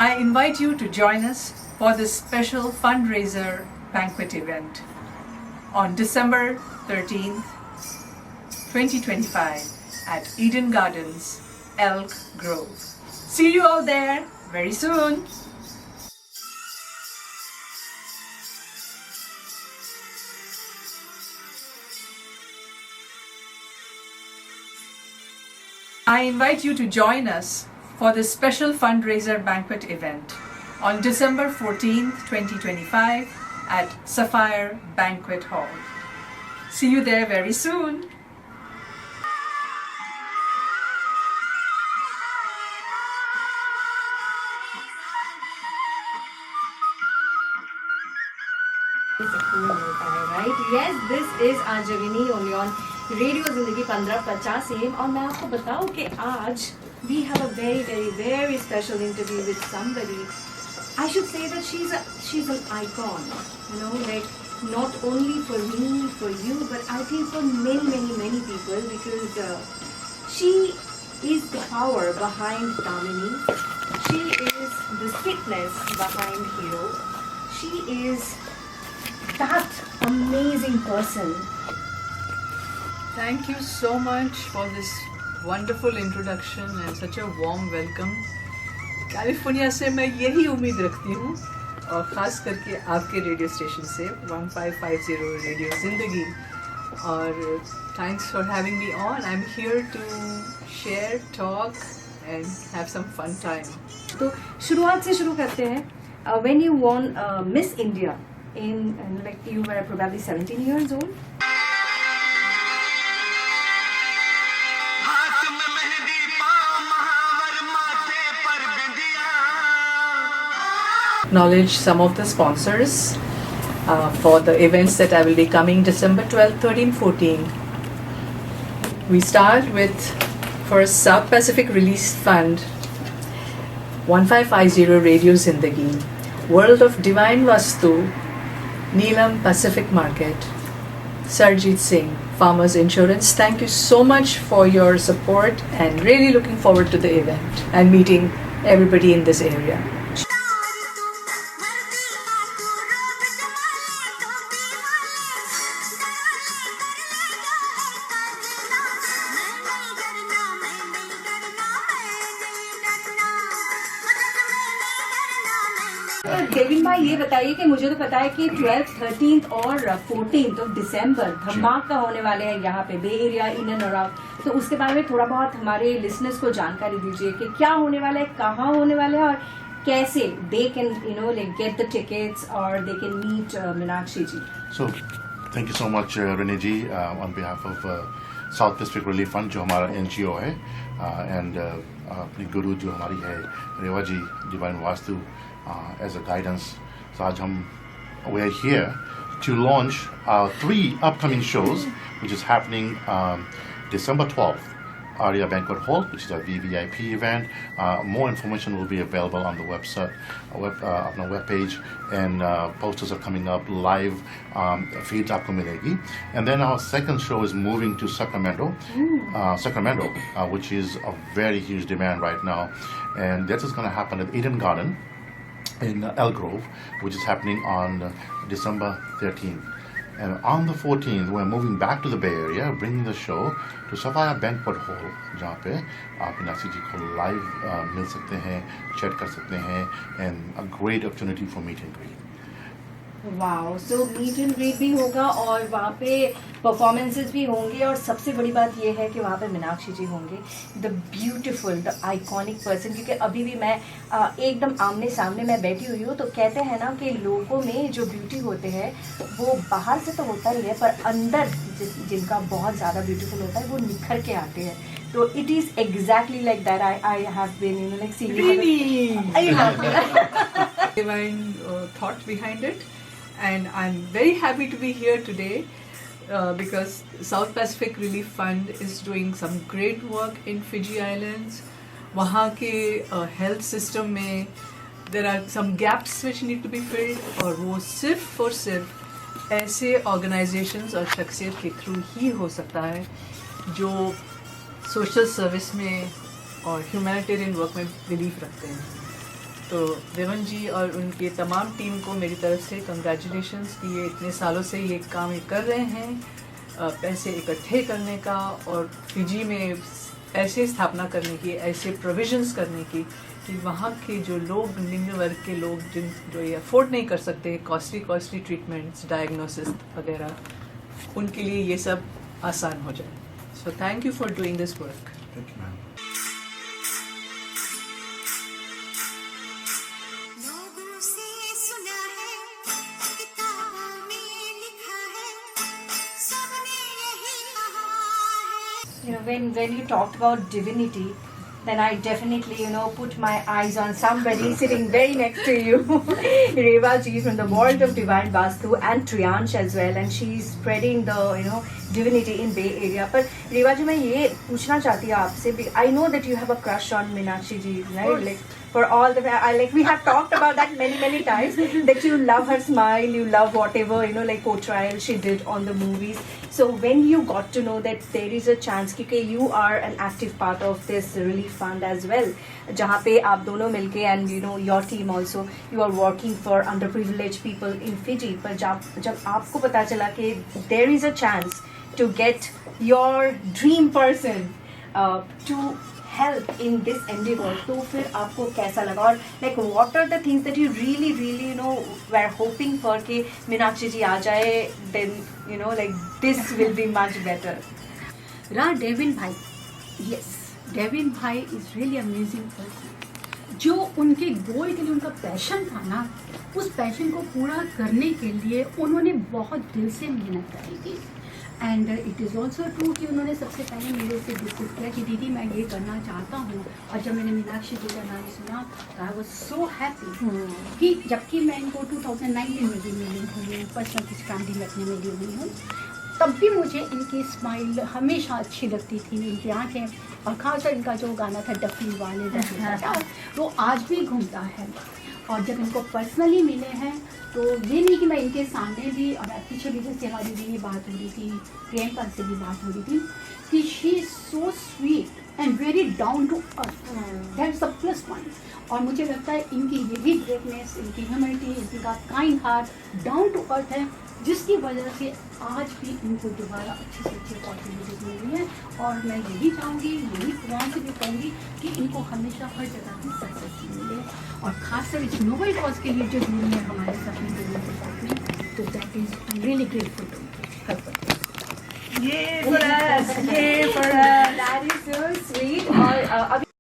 I invite you to join us for this special fundraiser banquet event on December 13th, 2025 at Eden Gardens, Elk Grove. See you all there very soon. I invite you to join us for this special fundraiser banquet event on December 14th, 2025 at Sapphire Banquet Hall. See you there very soon. Right? Yes, this is Anjalini only on radio जिंदगी 1550 AM और मैं आपको बताऊं कि आज we have a very special interview with somebody. I should say that she's an icon, you know, like not only for me, for you, but I think for many people, because she is the power behind Damini. She is the fitness behind Hero. She is that amazing person. Thank you so much for this wonderful introduction and such a warm welcome. California से मैं यही उम्मीद रखती हूँ और ख़ास करके आपके रेडियो स्टेशन से 1550 रेडियो ज़िंदगी. और thanks for having me on. I'm here to share, talk and have some fun time. तो शुरुआत से शुरू करते हैं. When you won Miss India in like you were probably 17 years old. Acknowledge some of the sponsors for the events that I will be coming December 12, 13, 14. We start with first South Pacific Relief Fund, 1550 Radio Zindagi, World of Divine Vastu, Neelam Pacific Market, Sarjeet Singh, Farmers Insurance. Thank you so much for your support and really looking forward to the event and meeting everybody in this area. Devin भाई ये बताइए कि मुझे तो पता है कि 12th, 13th और 14th ऑफ दिसंबर धमाका होने वाले हैं यहाँ पे बे एरिया इन एंड अराउंड. तो उसके बारे में थोड़ा बहुत हमारे लिसनर्स को जानकारी दीजिए कि क्या होने वाला है, कहाँ होने वाला है और कैसे they can like get the tickets or they can meet Meenakshi ji. So thank you so much Renee ji on behalf of South Pacific Relief Fund जो हमारा NGO है and अपनी गुरु जो हमारी है Reva ji divine Vastu as a guidance. So we are here to launch our 3 upcoming shows, which is happening December 12th, Aria Banquet Hall, which is a VVIP event. More information will be available on the website, on the webpage, and posters are coming up live. Feeds aapko milegi. And then our second show is moving to Sacramento, which is a very huge demand right now, and that is going to happen at Eden Garden in Elk Grove, which is happening on December 13th. And on the 14th, we're moving back to the Bay Area, bringing the show to Sapphire Banquet Hall, जहाँ पे आप मीनाक्षी जी को live मिल सकते हैं, chat कर सकते हैं, and a great opportunity for meet and greet. Wow. So meet and greet भी होगा और वहाँ पे परफॉर्मेंसेस भी होंगे और सबसे बड़ी बात ये है कि वहाँ पे मीनाक्षी जी होंगे, the beautiful, the iconic person. क्योंकि अभी भी मैं एकदम आमने सामने मैं बैठी हुई हूँ. तो कहते हैं ना कि लोगों में जो ब्यूटी होते हैं वो बाहर से तो होता ही है, पर अंदर जिनका बहुत ज़्यादा ब्यूटीफुल होता है वो निखर के आते हैं. So it is exactly like that. I have been like seeing. Really? I love it. Divine thought behind it, and I'm very happy to be here today because South Pacific Relief Fund is doing some great work in Fiji Islands. वहाँ के health system में there are some gaps which need to be filled और वो सिर्फ और सिर्फ ऐसे organizations और शख्सियत के थ्रू ही हो सकता है जो सोशल सर्विस में और ह्यूमैनिटेरियन वर्क में बिलीव रखते हैं. तो विमन जी और उनके तमाम टीम को मेरी तरफ से कंग्रेचुलेशंस कि ये इतने सालों से ये काम कर रहे हैं, पैसे इकट्ठे करने का और फिजी में ऐसे स्थापना करने की, ऐसे प्रोविजंस करने की कि वहाँ के जो लोग, निम्न वर्ग के लोग जो ये अफोर्ड नहीं कर सकते कॉस्टली ट्रीटमेंट्स, डायग्नोसिस वगैरह, उनके लिए ये सब आसान हो जाए. So thank you for doing this work. Thank you, ma'am. लोगों से सुना है, किताबों में लिखा है, सबने यही कहा है. You know, when you talked about divinity, then I definitely, put my eyes on somebody sitting very next to you. Reva ji from the Vault of Divine Vastu, and Triyansh as well, and she's spreading the, divinity in Bay Area. But Reva ji, मैं ये पूछना चाहती हूँ आपसे, I know that you have a crush on Meenakshi ji, right? Like, for all the, we have talked about that many times, that you love her smile, you love whatever, like portrayal she did on the movies. So when you got to know that there is a chance, because you are an active part of this relief fund as well, जहाँ पे आप दोनों मिलके, and your team also, you are working for underprivileged people in Fiji. पर जब आपको पता चला कि there is a chance to get your dream person to help in this endeavor, तो फिर आपको कैसा लगा, और like what are the things that you really were hoping for कि मीनाक्षी जी आ जाए, then like this will be much better. रहा Devine भाई, यस, डेविन भाई इज रियली अमेजिंग पर्सन. जो उनके गोल के लिए उनका पैशन था ना, उस पैशन को पूरा करने के लिए उन्होंने बहुत दिल से मेहनत करी थी. And it is also true कि उन्होंने सबसे पहले मेरे से डिस्कस किया कि दीदी मैं ये करना चाहता हूँ. और जब मैंने मीनाक्षी जी का नाम सुना तो आई वॉज सो हैप्पी कि जबकि मैं इनको 2019 में भी मिली हूँ, पर्सनल किस फैमिली में अपने मिली हुई हूँ, तब भी मुझे इनकी स्माइल हमेशा अच्छी लगती थी, इनकी आँखें, और खासकर इनका जो गाना था डफी वाले डफी वाले, वो आज भी घूमता है. और जब इनको पर्सनली मिले हैं तो ये नहीं कि मैं इनके सामने भी, और पीछे भी जैसे हमारी भी बात हो रही थी, प्रियंका से भी बात हो रही थी, कि she is so sweet and very down to earth. That is the plus point. और मुझे लगता है इनकी यही ग्रेटनेस, इनकी ह्यूमैनिटी, इनका kind heart, down to earth है, जिसकी वजह से आज भी इनको दोबारा अच्छी से अच्छी अपॉर्चुनिटीज मिल रही है. और मैं यही चाहूँगी, यही भगवान से भी कहूँगी कि इनको हमेशा हर जगह की सक्सेस मिले, और खासकर इस नोबल कॉज के लिए जो जुड़ी है हमारे सभी लोगों के साथ में, तो that is really grateful to help. Yay for us! Yay for us! That is so sweet. और अभी